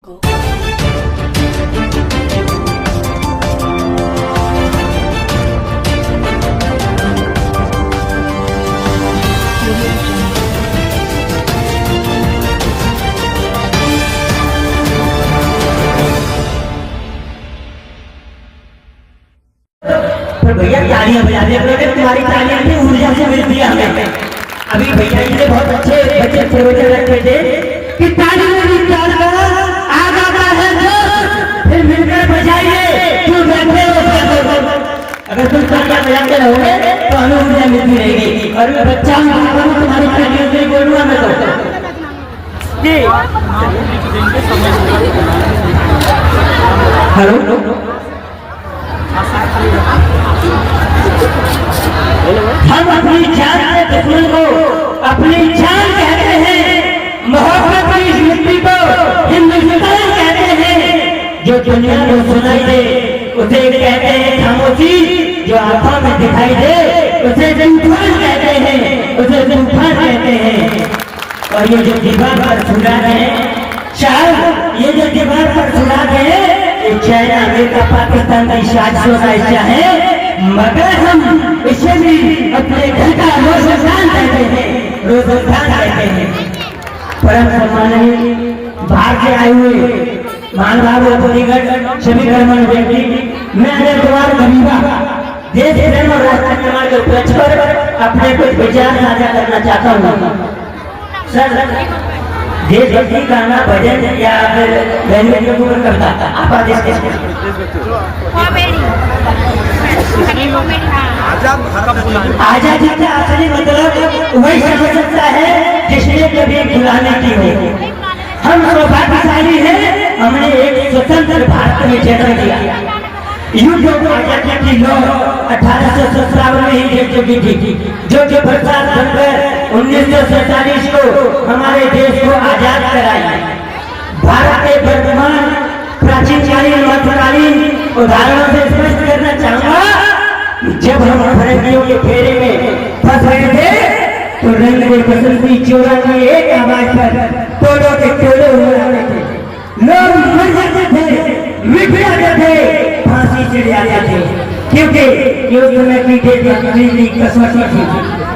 को तो भैया तालियां बजा दे अपने, तुम्हारी तालियां की ऊर्जा से मिलती है हमें। अभी भैया जी ने बहुत अच्छे बच्चे प्रवचन रखे थे कि तालियों की ताल का आगा है जोश, फिर मिलकर बजाइए क्यों बैठे हो। अगर तुम तालियां बजाते रहोगे तो हमें ऊर्जा मिलती रहेगी। और मैं बच्चा हूँ, तुम्हारी तालियों से बोलूंगा मैं तो हेलो हम अपनी जान के दुश्मन को अपनी जान कहते हैं, मोहब्बत की इस मिट्टी को हिंदुस्तान कहते हैं। जो दुनिया को सुनाई दे उसे कहते हैं खामोशी, जो आंखों में दिखाई दे उसे तूफान कहते हैं, उसे तूफान कहते हैं। और ये जो दीवार पर छुड़ा है शायद, ये जो दीवार पर छुड़ा है चाइना अमेरिका पाकिस्तान की साजिशों का हिस्सा है, मगर हम इसे भी अपने घर का रोजगार कहते हैं, रोजगार कहते हैं। परम सम्माननीय बाहर से आए हुए महानुभाव सभी धर्म व्यक्ति, मैं अनिल कुमार गरीबा देश प्रेम और राष्ट्र निर्माण के उपलक्ष्य पर अपने कुछ विचार साझा करना चाहता हूँ। सर देशभक्ति गाना भजन या फिर करता आप आजादी का असली मतलब वही समझ सकता है जिसने कभी गुलामी की हो। हम सौभाग्यशाली हैं, हमने एक स्वतंत्र भारत में जन्म लिया। युद्ध आजादी की लौ 1857 में ही देश चुकी थी, जो कि बरसात बनकर 1947 को हमारे देश को आजाद कराई। भारत के वर्तमान प्राचीनकालीन मध्यकालीन उदाहरणों से स्पष्ट करना चाहूंगा, जब हम फरंगियों के फेरे में फंस रहे थे तो रंग में बसंती चोरा की एक आवाज पर टोलों के टोले हो रहे थे, लोग मर जाते थे, मिट जाते थे, फांसी चढ़ जाते थे, क्योंकि ये उस समय की देशभक्ति कसौटी थी।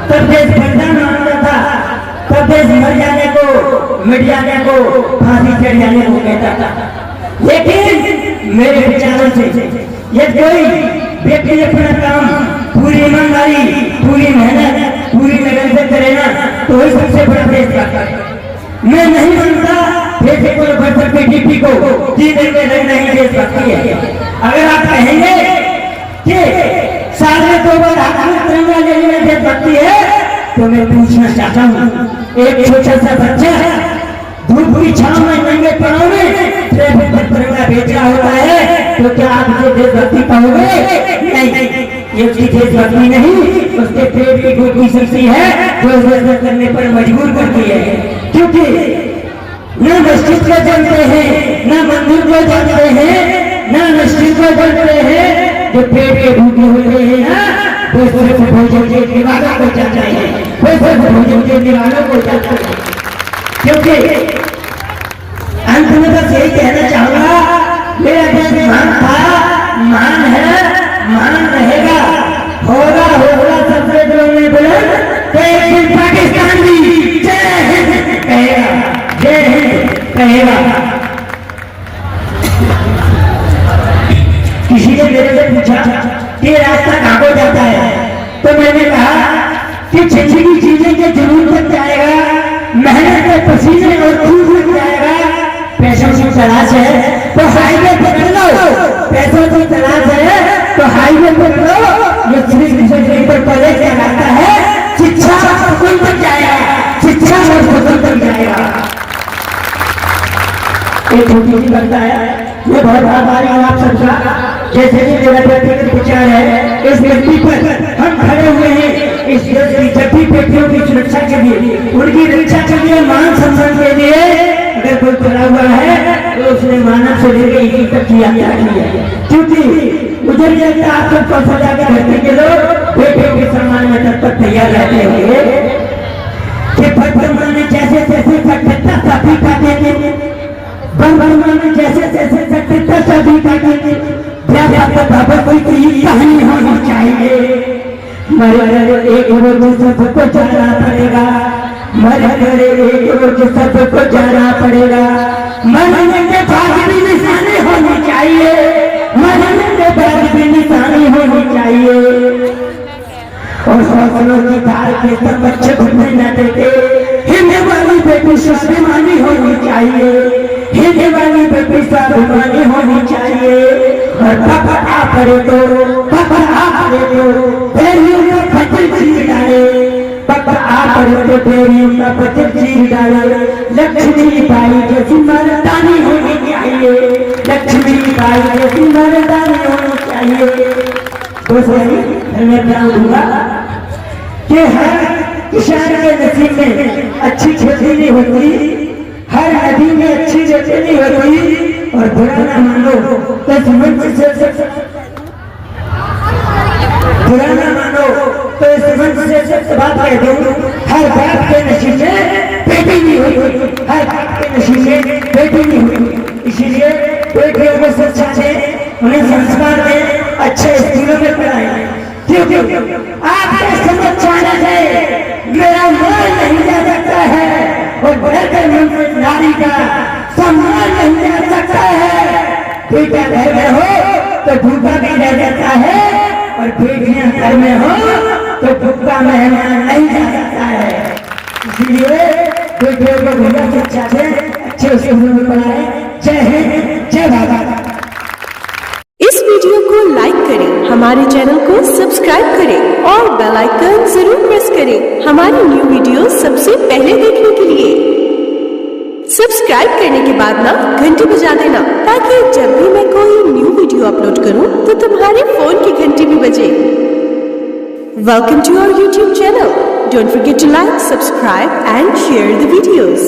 तब देश बलिदान मांगता था, तब देश मर जाने को, मिट जाने को, फांसी चढ़ जाने को कहता था। लेकिन मेरे विचारों से यदि कोई व्यक्ति अपना काम पूरी ईमानदारी, पूरी मेहनत, पूरी लगन से करे ना तो वही सबसे बड़ा देशभक्त है। मैं नहीं मानता देश को बढ़ सकते डीपी को जीने के लिए नहीं देशभक्ति है। अगर आप कहेंगे कि साल में 2 बार हाथ में तिरंगा लेने में देशभक्ति है तो मैं पूछना चाहता हूँ, एक छोटा सा बच्चा धूप की छांव में नंगे पैरों में ट्रैफिक पर तिरंगा बेच रहा होता है तो क्या आप उसे देशभक्ति कहोगे? नहीं, ये उसकी देशभक्ति नहीं, उसके पेट की कोई शक्ति है जो उसे करने पर मजबूर करती है। क्योंकि न मस्जिद को जानते हैं, न मंदिर को जानते हैं, न मस्जिद को जानते हैं, जो पेट के भूखे हुए हैं ना वो सिर्फ भोजन के दीवारों को जानते हैं, वो सिर्फ भोजन के दीवारों को जानते हैं। क्योंकि अंत में बस यही कहना चाहूंगा, मेरा देश महान था, महान है, महान रहेगा, होगा होगा सबसे जोड़ने बुलंद तो एक दिन पाकिस्तान भी जय हिंद कहेगा, जय हिंद कहेगा। किसी ने मेरे से पूछा कि रास्ता कहाँ को जाता है, तो मैंने कहा कि छिछली चीजें के जरूर बन जाएगा, मेहनत के पसीने और खून बन जाएगा। पैसों की तलाश है तो हाईवे पकड़ लो, पैसों की तलाश है तो हाईवे पकड़ लो। ये सिर्फ कॉलेज का रास्ता है, शिक्षा सुकून बन जाएगा, शिक्षा और सुकून बन जाएगा। एक छोटी सी लगता है, ये बहुत आभारी हूँ आप सबका। जैसे कि मेरा व्यक्तिगत विचार है, इस व्यक्ति पर हम खड़े हुए हैं, इस देश की जब भी बेटियों की सुरक्षा के लिए, उनकी रक्षा के लिए, मान सम्मान के लिए अगर कोई खड़ा हुआ है तो उसने मानव से लेकर इसी तक की यात्रा की है। क्योंकि मुझे नहीं लगता आप सबको सजा के धरती के लोग बेटियों के सम्मान में तत्पर तैयार रहते होंगे कि वर्तमान में जैसे जैसे कठिनता काफी पाते थे बन जैसे जैसे सकते सभी का बाबा कोई कहानी होनी चाहिए। मरे एक रोज सबको जाना पड़ेगा, मरे एक रोज सबको जाना पड़ेगा। मरने के बाद भी निशानी होनी चाहिए, मरने के बाद भी निशानी होनी चाहिए। और हौसलों की धार के सब बच्चे घूमने न देते। हिंदे वाली बेटी स्वाभिमानी होनी चाहिए, हिंदे वाली बेटी स्वाभिमानी होनी चाहिए। और पापा आ पड़े तो पापा आ पड़े तो बेरियों का पत्थर चीर डाले, पापा आ पड़े तो बेरियों का पत्थर चीर डाले। लक्ष्मी बाई जैसी मर्दानी होनी चाहिए, लक्ष्मी बाई जैसी मर्दानी होनी चाहिए। तो मैं बताऊंगा कि हर किसान के नसीब में अच्छी खेती नहीं होती, हर नदी में अच्छी खेती नहीं होती। और बुरा ना मानो तो समझ से बुरा ना मानो तो समझ से बात कह दूं, हर बाप के नसीब में बेटी नहीं होती, हर बाप के नसीब में बेटी नहीं होती। इसीलिए बेटियों को शिक्षा दें, उन्हें संस्कार दें, अच्छे स्कूलों में पढ़ाएं। क्योंकि आपके समझ जाना है मेरा मान नहीं जा सकता है, और बढ़कर मंत्र नारी का सम्मान नहीं जा सकता है। बेटा घर में हो तो भूखा भी रह जाता है, और बेटियां घर में हो तो भूखा मेहमान नहीं जा सकता है। इसलिए बेटियों को भूखा शिक्षा दें, अच्छे स्कूलों में पढ़ाएं। जय हिंद, जय भारत। इस वीडियो को लाइक करें, हमारे चैनल को सब्सक्राइब करें और बेल आइकन जरूर प्रेस करें हमारी न्यू वीडियो सबसे पहले देखने के लिए। सब्सक्राइब करने के बाद ना घंटी बजा देना, ताकि जब भी मैं कोई न्यू वीडियो अपलोड करूं तो तुम्हारे फोन की घंटी भी बजे। Welcome to our YouTube channel. Don't forget to like, subscribe and share the videos.